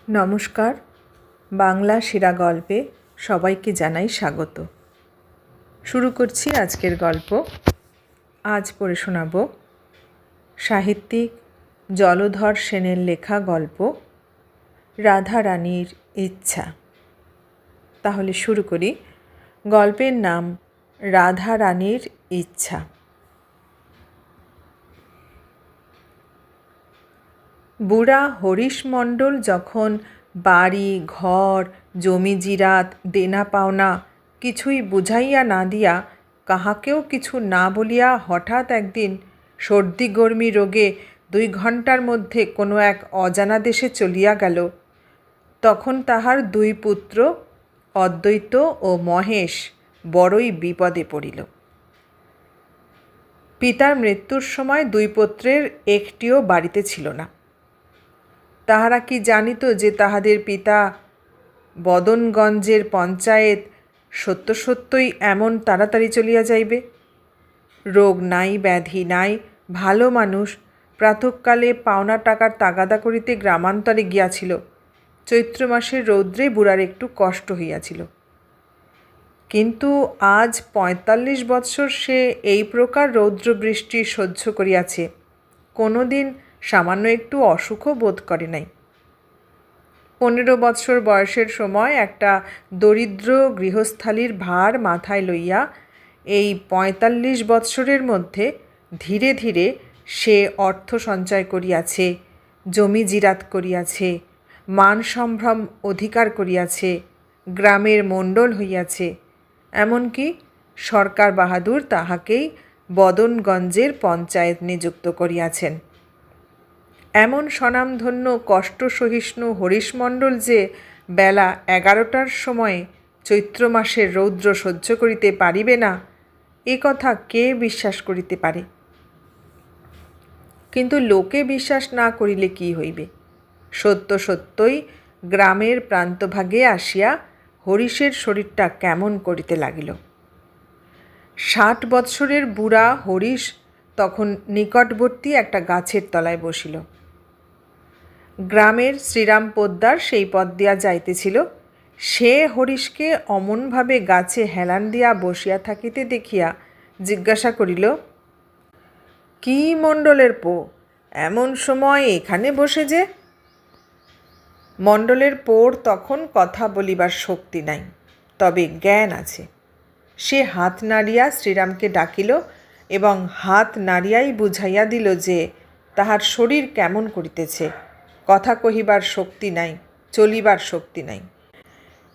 নমস্কার। বাংলা সেরা গল্পে সবাইকে জানাই স্বাগত। শুরু করছি আজকের গল্প। আজ পড়ে শোনাব সাহিত্যিক জলধর সেনের লেখা গল্প রাধারানীর ইচ্ছা। তাহলে শুরু করি। গল্পের নাম রাধারানীর ইচ্ছা। বুড়া হরিশ মণ্ডল যখন বাড়ি ঘর জমি জিরাত দেনা পাওনা কিছুই বুঝাইয়া না দিয়া কাহাকেও কিছু না বলিয়া হঠাৎ একদিন সর্দি গর্মি রোগে 2 ঘণ্টার মধ্যে কোনো এক অজানা দেশে চলিয়া গেল, তখন তাহার 2 পুত্র অদ্বৈত ও মহেশ বড়ই বিপদে পড়িল। পিতার মৃত্যুর সময় 2 পুত্রের একটিও বাড়িতে ছিল না। তাহারা কি জানিত যে তাহাদের পিতা বদনগঞ্জের পঞ্চায়েত সত্য সত্যই এমন তাড়াতাড়ি চলিয়া যাইবে? রোগ নাই, ব্যাধি নাই, ভালো মানুষ প্রাতঃকালে পাওনা টাকার তাগাদা করিতে গ্রামান্তরে গিয়াছিল। চৈত্র মাসের রৌদ্রে বুড়ার একটু কষ্ট হইয়াছিল, কিন্তু আজ 45 বৎসর সে এই প্রকার রৌদ্র বৃষ্টি সহ্য করিয়াছে, কোনো দিন সামান্য একটু অসুখও বোধ করে নাই। 15 বৎসর বয়সের সময় একটা দরিদ্র গৃহস্থালীর ভার মাথায় লইয়া এই 45 বৎসরের মধ্যে ধীরে ধীরে সে অর্থ সঞ্চয় করিয়াছে, জমি জিরাত করিয়াছে, মান সম্ভ্রম অধিকার করিয়াছে, গ্রামের মণ্ডল হইয়াছে, এমনকি সরকার বাহাদুর তাহাকেই বদনগঞ্জের পঞ্চায়েত নিযুক্ত করিয়াছেন। এমন স্বনামধন্য কষ্ট সহিষ্ণু হরিশ মণ্ডল যে বেলা 11টার সময় চৈত্র মাসের রৌদ্র সহ্য করিতে পারিবে না, এ কথা কে বিশ্বাস করিতে পারে? কিন্তু লোকে বিশ্বাস না করিলে কি হইবে? সত্য সত্যই গ্রামের প্রান্তভাগে আসিয়া হরিশের শরীরটা কেমন করিতে লাগিল। 60 বৎসরের বুড়া হরিশ তখন নিকটবর্তী একটা গাছের তলায় বসিল। গ্রামের শ্রীরাম পোদ্দার সেই পথ দিয়া যাইতেছিল। সে হরিশকে অমনভাবে গাছে হেলান দিয়া বসিয়া থাকিতে দেখিয়া জিজ্ঞাসা করিল, কি মণ্ডলের পো, এমন সময় এখানে বসে যে? মণ্ডলের পোর তখন কথা বলিবার শক্তি নাই, তবে জ্ঞান আছে। সে হাত নাড়িয়া শ্রীরামকে ডাকিল এবং হাত নাড়িয়াই বুঝাইয়া দিল যে তাহার শরীর কেমন করিতেছে, কথা কহিবার শক্তি নাই, চলিবার শক্তি নাই।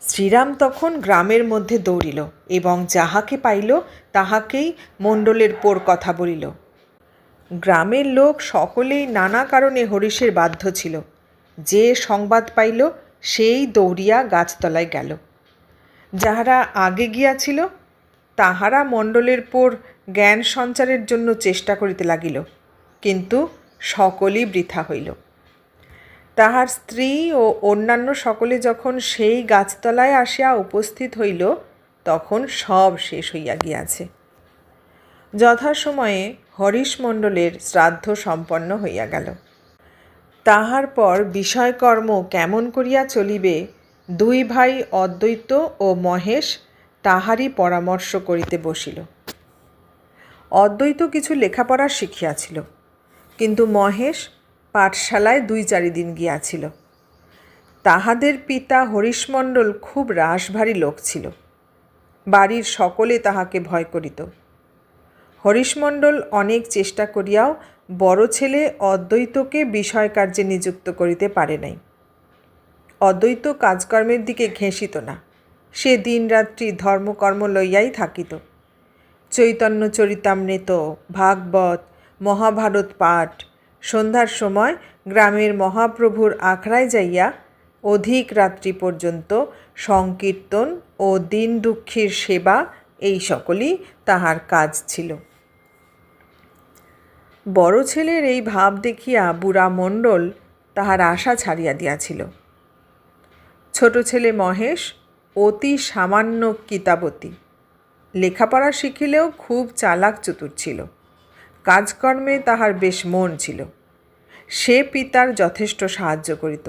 শ্রীরাম তখন গ্রামের মধ্যে দৌড়িল এবং যাহাকে পাইল তাহাকেই মণ্ডলের পোর কথা বলিল। গ্রামের লোক সকলেই নানা কারণে হরিশের বাধ্য ছিল। যে সংবাদ পাইল সেই দৌড়িয়া গাছতলায় গেল। যাহারা আগে গিয়াছিল তাহারা মণ্ডলের পোর জ্ঞান সঞ্চারের জন্য চেষ্টা করিতে লাগিল, কিন্তু সকলই বৃথা হইল। তাহার স্ত্রী ও অন্যান্য সকলে যখন সেই গাছতলায় আসিয়া উপস্থিত হইল, তখন সব শেষ হইয়া গিয়াছে। যথাসময়ে হরিশ মণ্ডলের শ্রাদ্ধ সম্পন্ন হইয়া গেল। তাহার পর বিষয়কর্ম কেমন করিয়া চলিবে 2 ভাই অদ্বৈত ও মহেশ তাহারই পরামর্শ করিতে বসিল। অদ্বৈত কিছু লেখাপড়া শিখিয়াছিল, কিন্তু মহেশ পাঠশালায় 2-4 দিন গিয়াছিল। তাহাদের পিতা হরিশ মণ্ডল খুব রাশভারী লোক ছিল। বাড়ির সকলে তাহাকে ভয় করিত। হরিশ মণ্ডল অনেক চেষ্টা করিয়াও বড় ছেলে অদ্বৈতকে বিষয় কার্যে নিযুক্ত করিতে পারে নাই। অদ্বৈত কাজকর্মের দিকে ঘেঁষিত না, সে দিনরাত্রি ধর্মকর্ম লইয়াই থাকিত। চৈতন্য চরিতামৃত, ভাগবত, মহাভারত পাঠ, সন্ধ্যার সময় গ্রামের মহাপ্রভুর আখড়ায় যাইয়া অধিক রাত্রি পর্যন্ত সংকীর্তন ও দিন দুঃখীর সেবা, এই সকলই তাহার কাজ ছিল। বড় ছেলের এই ভাব দেখিয়া বুড়া মণ্ডল তাহার আশা ছাড়িয়া দিয়াছিল। ছোট ছেলে মহেশ অতি সামান্য কিতাবতী, লেখাপড়া শিখিলেও খুব চালাক চতুর ছিল। কাজকর্মে তাহার বেশ মন ছিল। সে পিতার যথেষ্ট সাহায্য করিত।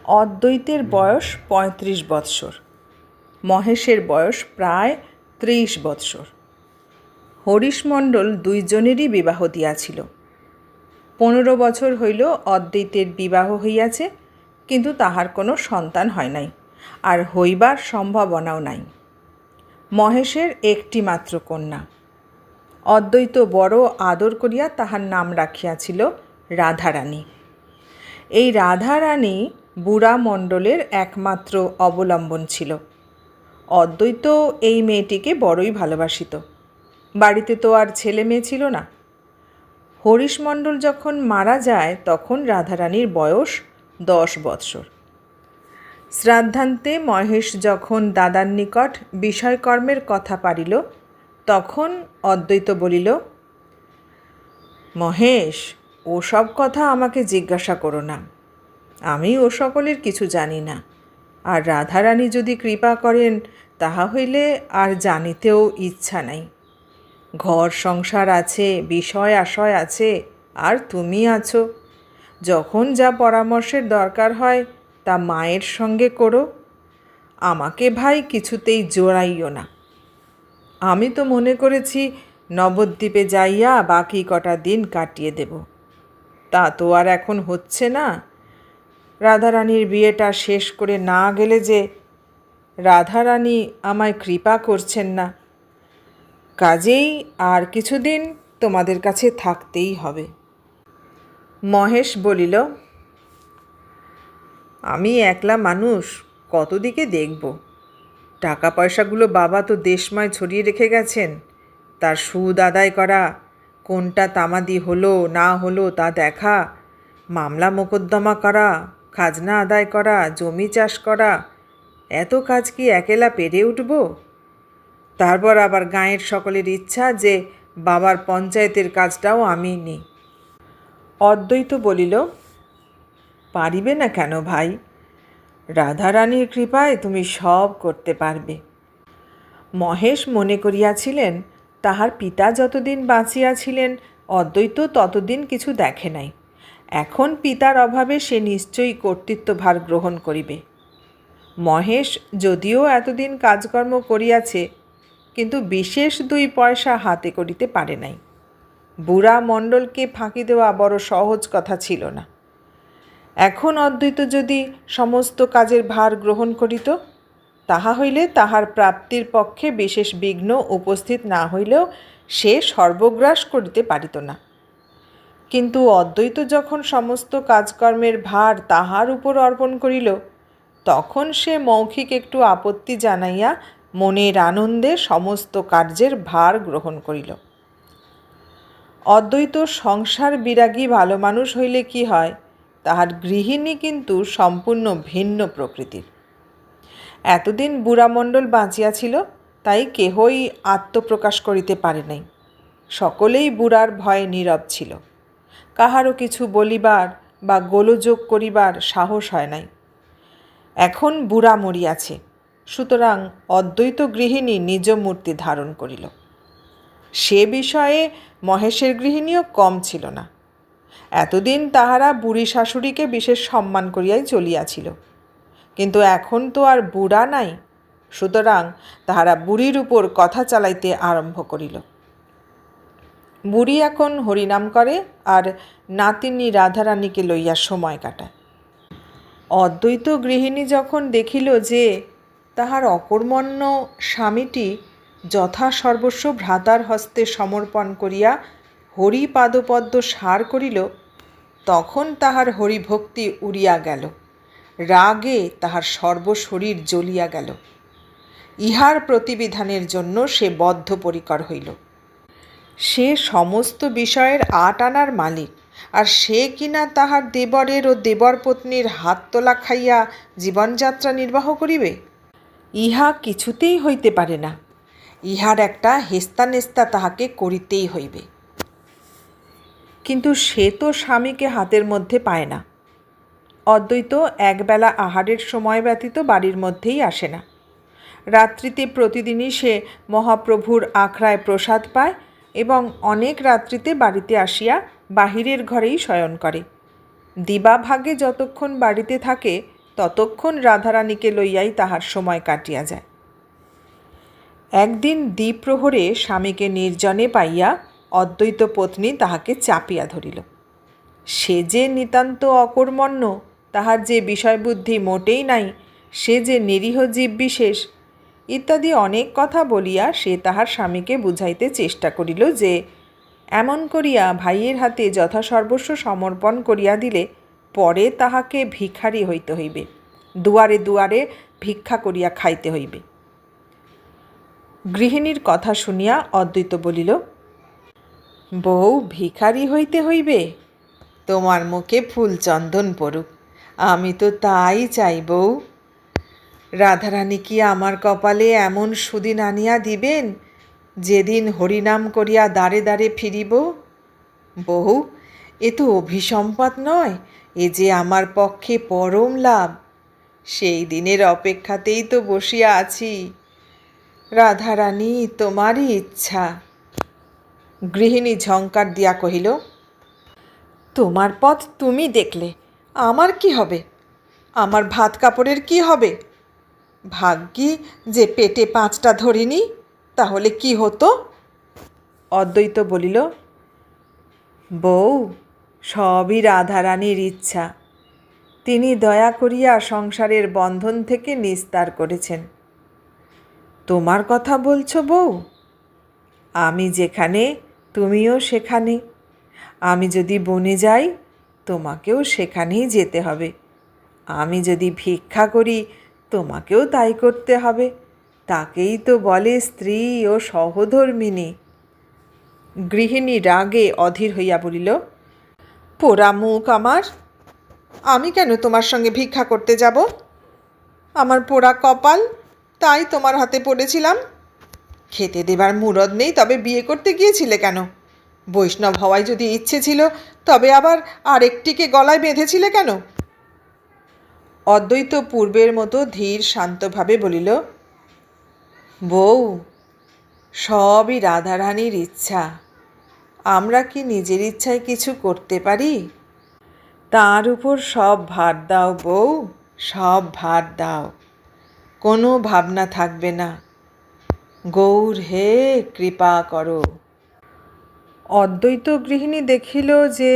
অদ্বৈতের বয়স ৩৫ বৎসর, মহেশের বয়স প্রায় ৩০ বৎসর। হরিশমণ্ডল দুইজনেরই বিবাহ দিয়াছিল। ১৫ বছর হইল অদ্বৈতের বিবাহ হইয়াছে, কিন্তু তাহার কোনো সন্তান হয় নাই, আর হইবার সম্ভাবনাও নাই। মহেশের একটি মাত্র কন্যা। অদ্বৈত বড় আদর করিয়া তাহার নাম রাখিয়াছিল রাধারানী। এই রাধারানী বুড়া মণ্ডলের একমাত্র অবলম্বন ছিল। অদ্বৈত এই মেয়েটিকে বড়ই ভালোবাসিত। বাড়িতে তো আর ছেলে মেয়ে ছিল না। হরিশমণ্ডল যখন মারা যায় তখন রাধারানীর বয়স 10 বৎসর। শ্রাদ্ধান্তে মহেশ যখন দাদার নিকট বিষয়কর্মের কথা পারিল, তখন অদ্বৈত বলিল, মহেশ, ওসব কথা আমাকে জিজ্ঞাসা করো না, আমি ও সকলের কিছু জানি না। আর রাধারানী যদি কৃপা করেন তাহা হইলে আর জানিতেও ইচ্ছা নাই। ঘর সংসার আছে, বিষয় আশয় আছে, আর তুমি আছো। যখন যা পরামর্শের দরকার হয় তা মায়ের সঙ্গে করো। আমাকে ভাই কিছুতেই জোড়াইও না। আমি তো মনে করেছি নবদ্বীপে যাইয়া বাকি কটা দিন কাটিয়ে দেব। তা তো আর এখন হচ্ছে না। রাধারানীর বিয়েটা শেষ করে না গেলে যে রাধারানী আমায় কৃপা করছেন না। কাজেই আর কিছুদিন তোমাদের কাছে থাকতেই হবে। মহেশ বলিল, আমি একলা মানুষ, কত দিকে দেখব। টাকা পয়সাগুলো বাবা তো দেশময় ছড়িয়ে রেখে গেছেন। তার সুদ আদায় করা, কোনটা তামাদি হলো না হলো তা দেখা, মামলা মোকদ্দমা করা, খাজনা আদায় করা, জমি চাষ করা, এত কাজ কি একেলা পেরে উঠব? তারপর আবার গাঁয়ের সকলের ইচ্ছা যে বাবার পঞ্চায়েতের কাজটাও আমি নিই। অদ্বৈত বলিল, পারিবে না কেন ভাই? রাধারানীর কৃপায় তুমি সব করতে পারবে। মহেশ মনে করিয়াছিলেন তাহার পিতা যতদিন বাঁচিয়াছিলেন অদ্বৈত ততদিন কিছু দেখে নাই। এখন পিতার অভাবে সে নিশ্চয়ই কর্তৃত্বভার গ্রহণ করিবে। মহেশ যদিও এতদিন কাজকর্ম করিয়াছে, কিন্তু বিশেষ 2 পয়সা হাতে করিতে পারে নাই। বুড়া মণ্ডলকে ফাঁকি দেওয়া বড় সহজ কথা ছিল না। এখন অদ্বৈত যদি সমস্ত কাজের ভার গ্রহণ করিত, তাহা হইলে তাহার প্রাপ্তির পক্ষে বিশেষ বিঘ্ন উপস্থিত না হইলেও সে সর্বগ্রাস করিতে পারিত না। কিন্তু অদ্বৈত যখন সমস্ত কাজকর্মের ভার তাহার উপর অর্পণ করিল, তখন সে মৌখিক একটু আপত্তি জানাইয়া মনের আনন্দে সমস্ত কার্যের ভার গ্রহণ করিল। অদ্বৈত সংসার বিরাগী ভালো মানুষ হইলে কি হয়, তাহার গৃহিণী কিন্তু সম্পূর্ণ ভিন্ন প্রকৃতির। এতদিন বুড়ামণ্ডল বাঁচিয়াছিল, তাই কেহই আত্মপ্রকাশ করিতে পারে নাই। সকলেই বুড়ার ভয়ে নীরব ছিল। কাহারও কিছু বলিবার বা গোলযোগ করিবার সাহস হয় নাই। এখন বুড়া মরিয়াছে, সুতরাং অদ্বৈত গৃহিণী নিজ মূর্তি ধারণ করিল। সে বিষয়ে মহেশের গৃহিণীও কম ছিল না। এতদিন তাহারা বুড়ি শাশুড়িকে বিশেষ সম্মান করিয়াই চলিয়াছিল, কিন্তু এখন তো আর বুড়া নাই, সুতরাং তাহারা বুড়ির উপর কথা চালাইতে আরম্ভ করিল। বুড়ি এখন হরিনাম করে আর নাতিনী রাধারানীকে লইয়া সময় কাটায়। অদ্বৈত গৃহিণী যখন দেখিল যে তাহার অকর্মণ্য স্বামীটি যথাসর্বস্ব ভ্রাতার হস্তে সমর্পণ করিয়া হরিপাদপদ্ম সার করিল, তখন তাহার হরিভক্তি উড়িয়া গেল, রাগে তাহার সর্বশরীর জ্বলিয়া গেল। ইহার প্রতিবিধানের জন্য সে বদ্ধপরিকর হইল। সে সমস্ত বিষয়ের 8 আনার মালিক, আর সে কিনা তাহার দেবরের ও দেবরপত্নীর হাত তোলা খাইয়া জীবনযাত্রা নির্বাহ করিবে? ইহা কিছুতেই হইতে পারে না। ইহার একটা হেস্তানেস্তা তাহাকে করিতেই হইবে। কিন্তু সে তো স্বামীকে হাতের মধ্যে পায় না। অদ্বৈত একবেলা আহারের সময় ব্যতীত বাড়ির মধ্যেই আসে না। রাত্রিতে প্রতিদিনই সে মহাপ্রভুর আখড়ায় প্রসাদ পায় এবং অনেক রাত্রিতে বাড়িতে আসিয়া বাহিরের ঘরেই শয়ন করে। দিবাভাগে যতক্ষণ বাড়িতে থাকে ততক্ষণ রাধারানীকে লইয়াই তাহার সময় কাটিয়া যায়। একদিন দ্বিপ্রহরে স্বামীকে নির্জনে পাইয়া অদ্বৈত পত্নী তাহাকে চাপিয়া ধরিল। সে যে নিতান্ত অকর্মণ্য, তাহার যে বিষয়বুদ্ধি মোটেই নাই, সে যে নিরীহ জীববিশেষ ইত্যাদি অনেক কথা বলিয়া সে তাহার স্বামীকে বুঝাইতে চেষ্টা করিল যে এমন করিয়া ভাইয়ের হাতে যথাসর্বস্ব সমর্পণ করিয়া দিলে পরে তাহাকে ভিখারি হইতে হইবে, দুয়ারে দুয়ারে ভিক্ষা করিয়া খাইতে হইবে। গৃহিণীর কথা শুনিয়া অদ্বৈত বলিল, বউ ভিখারি হইতে হইবে? তোমার মুখে ফুল চন্দন পড়ুক, আমি তো তাই চাই বউ। রাধারানী কি আমার কপালে এমন সুদিন আনিয়া দিবেন যেদিন হরিনাম করিয়া দ্বারে দ্বারে ফিরিব? বহু, এ তো অভিসম্পাত নয়, এ যে আমার পক্ষে পরম লাভ। সেই দিনের অপেক্ষাতেই তো বসিয়া আছি। রাধারানী, তোমারই ইচ্ছা। গৃহিণী ঝঙ্কার দিয়া কহিল, তোমার পথ তুমি দেখলে, আমার কি হবে? আমার ভাত কাপড়ের কি হবে? ভাগ্যি যে পেটে 5টা ধরিনি, তাহলে কি হতো? অদ্বৈত বলিল, বউ, সবই রাধারানীর ইচ্ছা। তিনি দয়া করিয়া সংসারের বন্ধন থেকে নিস্তার করেছেন। তোমার কথা বলছো বউ? আমি যেখানে তুমিও সেখানে। আমি যদি বনে যাই তোমাকেও সেখানেই যেতে হবে। আমি যদি ভিক্ষা করি তোমাকেও তাই করতে হবে। তাকেই তো বলে স্ত্রী ও সহধর্মিণী। গৃহিণী রাগে অধীর হইয়া বলিল, পোড়া মুখ আমার! আমি কেন তোমার সঙ্গে ভিক্ষা করতে যাব? আমার পোড়া কপাল, তাই তোমার হাতে পড়েছিলাম। খেতে দেবার মুরদ নেই, তবে বিয়ে করতে গিয়েছিলে কেন? বৈষ্ণব হওয়ায় যদি ইচ্ছে ছিল, তবে আবার আরেকটিকে গলায় বেঁধেছিলে কেন? অদ্বৈত পূর্বের মতো ধীর শান্তভাবে বলিল, বউ, সবই রাধারানীর ইচ্ছা। আমরা কি নিজের ইচ্ছায় কিছু করতে পারি? তার উপর সব ভার দাও বউ, সব ভার দাও। কোনো ভাবনা থাকবে না। গৌর হে, কৃপা করো। অদ্বৈত গৃহিণী দেখিল যে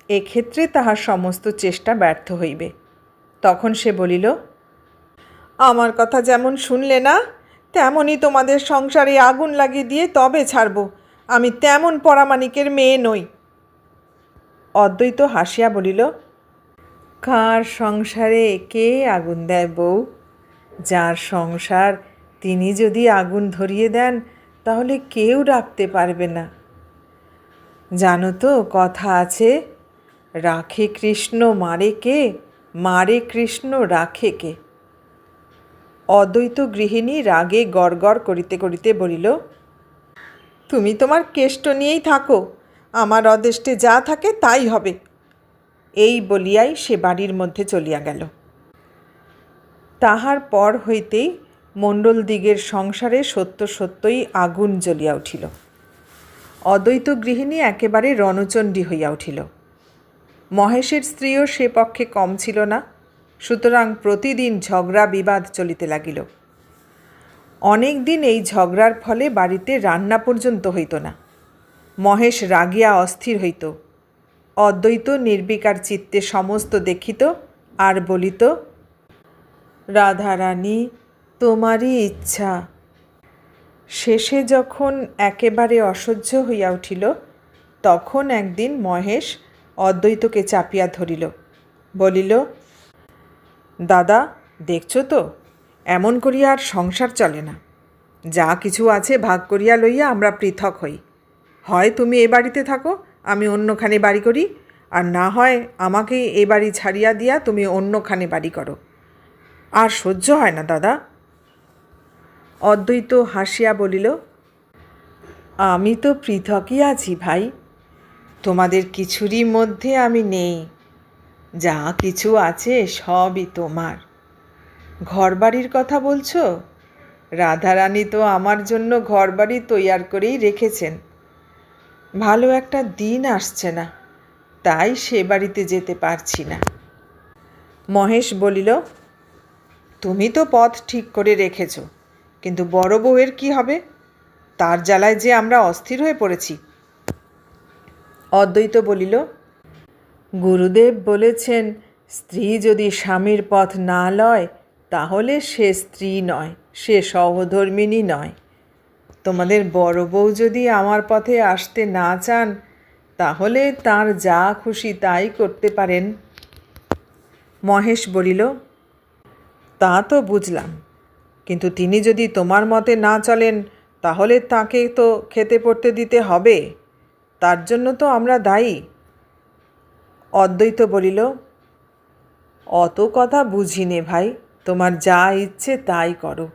এক্ষেত্রে তাহার সমস্ত চেষ্টা ব্যর্থ হইবে। তখন সে বলিল, আমার কথা যেমন শুনলে না, তেমনই তোমাদের সংসারে আগুন লাগিয়ে দিয়ে তবে ছাড়ব। আমি তেমন পরামানিকের মেয়ে নই। অদ্বৈত হাসিয়া বলিল, কার সংসারে কে আগুন দেয় বউ? যার সংসার তিনি যদি আগুন ধরিয়ে দেন, তাহলে কেউ রাখতে পারবে না। জানো তো, কথা আছে, রাখে কৃষ্ণ মারে কে, মারে কৃষ্ণ রাখে কে। অদ্বৈত গৃহিণী রাগে গড়গড় করিতে করিতে বলিল, তুমি তোমার কেষ্ট নিয়েই থাকো, আমার অদেষ্টে যা থাকে তাই হবে। এই বলিয়াই সে বাড়ির মধ্যে চলিয়া গেল। তাহার পর হইতেই মণ্ডলদিগের সংসারে সত্য সত্যই আগুন জ্বলিয়া উঠিল। অদ্বৈত গৃহিণী একেবারে রণচণ্ডী হইয়া উঠিল। মহেশের স্ত্রীও সে পক্ষে কম ছিল না। সুতরাং প্রতিদিন ঝগড়া বিবাদ চলিতে লাগিল। অনেক দিন এই ঝগড়ার ফলে বাড়িতে রান্না পর্যন্ত হইত না। মহেশ রাগিয়া অস্থির হইত। অদ্বৈত নির্বিকার চিত্তে সমস্ত দেখিত আর বলিত, রাধারানী, তোমারই ইচ্ছা। শেষে যখন একেবারে অসহ্য হইয়া উঠিল, তখন একদিন মহেশ অদ্বৈতকে চাপিয়া ধরিল, বলিল, দাদা, দেখছ তো, এমন করিয়া আর সংসার চলে না। যা কিছু আছে ভাগ করিয়া লইয়া আমরা পৃথক হই। হয় তুমি এ বাড়িতে থাকো, আমি অন্যখানে বাড়ি করি, আর না হয় আমাকে এ বাড়ি ছাড়িয়া দিয়া তুমি অন্যখানে বাড়ি করো। আর সহ্য হয় না দাদা। অদ্বৈত হাসিয়া বলিল, আমি তো পৃথকই আছি ভাই, তোমাদের কিছুরই মধ্যে আমি নেই। যা কিছু আছে সবই তোমার। ঘরবাড়ির কথা বলছো? রাধারানী তো আমার জন্য ঘরবাড়ি তৈয়ার করেই রেখেছেন। ভালো একটা দিন আসছে না, তাই সে বাড়িতে যেতে পারছি না। মহেশ বলিল, তুমি তো পথ ঠিক করে রেখেছ, কিন্তু বড় বউয়ের কি হবে? তার জ্বালায় যে আমরা অস্থির হয়ে পড়েছি। অদ্বৈত বলিল, গুরুদেব বলেছেন, স্ত্রী যদি স্বামীর পথ না লয় তাহলে সে স্ত্রী নয়, সে সহধর্মিণী নয়। তোমাদের বড় বউ যদি আমার পথে আসতে না চান তাহলে তার যা খুশি তাই করতে পারেন। মহেশ বলিল, তা তো বুঝলাম, কিন্তু তিনি যদি তোমার মতে না চলেন তাহলে তাকে তো খেতে পড়তে দিতে হবে, তার জন্য তো আমরা দায়ী। অদ্বৈত বলিল, অত কথা বুঝি নে ভাই, তোমার যা ইচ্ছে তাই করো।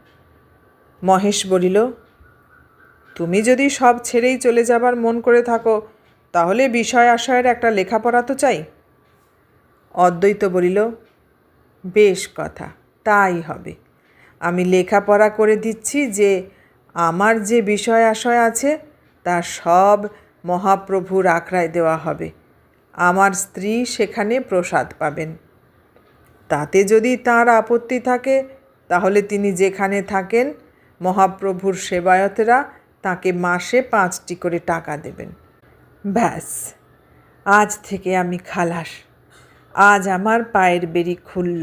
মহেশ বলিল, তুমি যদি সব ছেড়েই চলে যাবার মন করে থাকো তাহলে বিষয় আশয়ের একটা লেখাপড়া তো চাই। অদ্বৈত বলিল, বেশ কথা, তাই হবে। আমি লেখাপড়া করে দিচ্ছি যে আমার যে বিষয় আশয় আছে তা সব মহাপ্রভুর আখড়ায় দেওয়া হবে। আমার স্ত্রী সেখানে প্রসাদ পাবেন। তাতে যদি তাঁর আপত্তি থাকে তাহলে তিনি যেখানে থাকেন মহাপ্রভুর সেবায়তেরা তাকে মাসে 5টি করে টাকা দেবেন। ব্যাস, আজ থেকে আমি খালাস। আজ আমার পায়ের বেড়ি খুলল।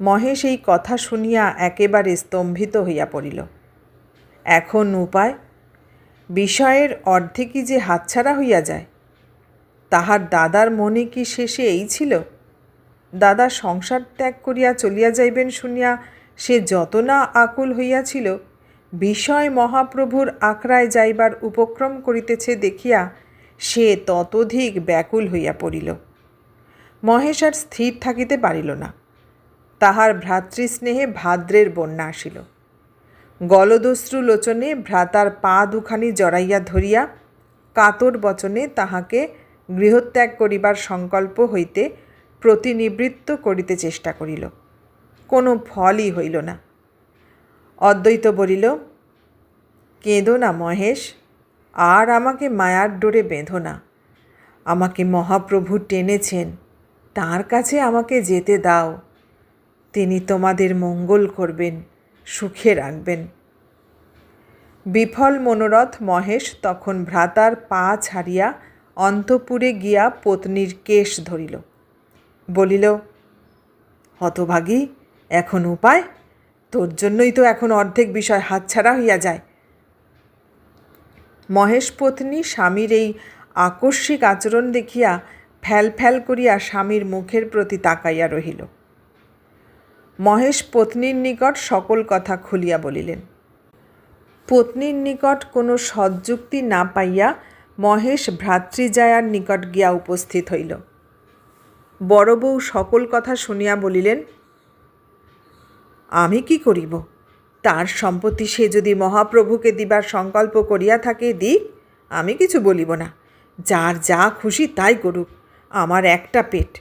মহেশ এই কথা শুনিয়া একেবারে স্তম্ভিত হইয়া পড়িল। এখন উপায়? বিষয়ের অর্ধেকই যে হাতছাড়া হইয়া যায়। তাহার দাদার মনে কি শেষে এই ছিল? দাদা সংসার ত্যাগ করিয়া চলিয়া যাইবেন শুনিয়া সে যত না আকুল হইয়াছিল, বিষয় মহাপ্রভুর আখড়ায় যাইবার উপক্রম করিতেছে দেখিয়া সে ততোধিক ব্যাকুল হইয়া পড়িল। মহেশ আর স্থির থাকিতে পারিল না। তাহার ভ্রাতৃস্নেহে ভাদ্রের বন্যা আসিল। গলদস্রু লোচনে ভ্রাতার পা দুখানি জড়াইয়া ধরিয়া কাতর বচনে তাহাকে গৃহত্যাগ করিবার সংকল্প হইতে প্রতিনিবৃত্ত করিতে চেষ্টা করিল। কোনো ফলই হইল না। অদ্বৈত বলিল, কেঁদো না মহেশ, আর আমাকে মায়ার ডোরে বেঁধো না। আমাকে মহাপ্রভু টেনেছেন, তাঁর কাছে আমাকে যেতে দাও। তিনি তোমাদের মঙ্গল করবেন, সুখে রাখবেন। বিফল মনোরথ মহেশ তখন ভ্রাতার পা ছাড়িয়া অন্তঃপুরে গিয়া পত্নীর কেশ ধরিল। বলিল, হতভাগী, এখন উপায়? তোর জন্যই তো এখন অর্ধেক বিষয় হাতছাড়া হইয়া যায়। মহেশ পত্নী স্বামীর এই আকস্মিক আচরণ দেখিয়া ফ্যাল ফ্যাল করিয়া স্বামীর মুখের প্রতি তাকাইয়া রহিল। মহেশ পত্নীর নিকট সকল কথা খুলিয়া বলিলেন। পত্নীর নিকট কোনো সৎযুক্তি না পাইয়া মহেশ ভ্রাতৃজায়ার নিকট গিয়া উপস্থিত হইল। বড় বউ সকল কথা শুনিয়া বলিলেন, আমি কি করিব? তার সম্পত্তি সে যদি মহাপ্রভুকে দিবার সংকল্প করিয়া থাকে দিক, আমি কিছু বলিব না। যার যা খুশি তাই করুক, আমার একটা পেট।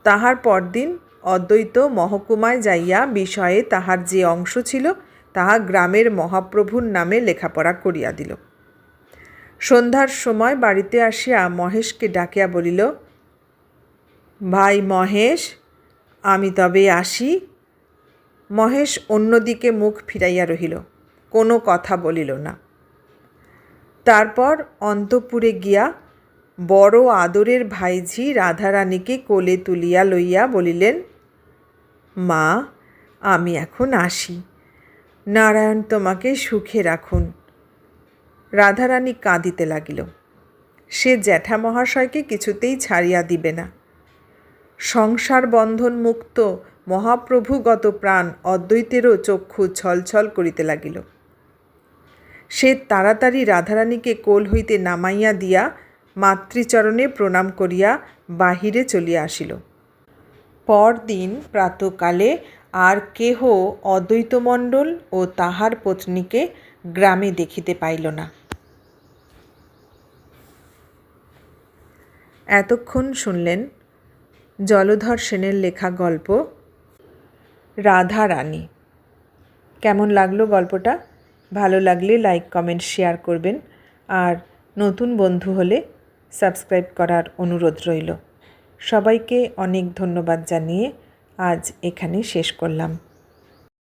তাহার পরদিন অদ্বৈত মহকুমায় যাইয়া বিষয়ে তাহার যে অংশ ছিল তাহা গ্রামের মহাপ্রভুর নামে লেখাপড়া করিয়া দিল। সন্ধ্যার সময় বাড়িতে আসিয়া মহেশকে ডাকিয়া বলিল, ভাই মহেশ, আমি তবে আসি। মহেশ অন্যদিকে মুখ ফিরাইয়া রহিল, কোনো কথা বলিল না। তারপর অন্তঃপুরে গিয়া বড় আদরের ভাইঝি রাধারানীকে কোলে তুলিয়া লইয়া বলিলেন, মা, আমি এখন আসি। নারায়ণ তোমাকে সুখে রাখুন। রাধারানী কাঁদিতে লাগিল। সে জ্যাঠা মহাশয়কে কিছুতেই ছাড়িয়া দিবে না। সংসার বন্ধন মুক্ত মহাপ্রভুগত প্রাণ অদ্বৈতেরও চক্ষু ছলছল করিতে লাগিল। সে তাড়াতাড়ি রাধারানীকে কোল হইতে নামাইয়া দিয়া মাতৃচরণে প্রণাম করিয়া বাহিরে চলিয়া আসিল। পরদিন প্রাতকালে আর কেহ অদ্বৈতমণ্ডল ও তাহার পত্নীকে গ্রামে দেখিতে পাইল না। এতক্ষণ শুনলেন জলধর সেনের লেখা গল্প রাধারানী। কেমন লাগলো গল্পটা? ভালো লাগলে লাইক, কমেন্ট, শেয়ার করবেন। আর নতুন বন্ধু হলে সাবস্ক্রাইব করার অনুরোধ রইল। সবাইকে অনেক ধন্যবাদ জানিয়ে আজ এখানে শেষ করলাম।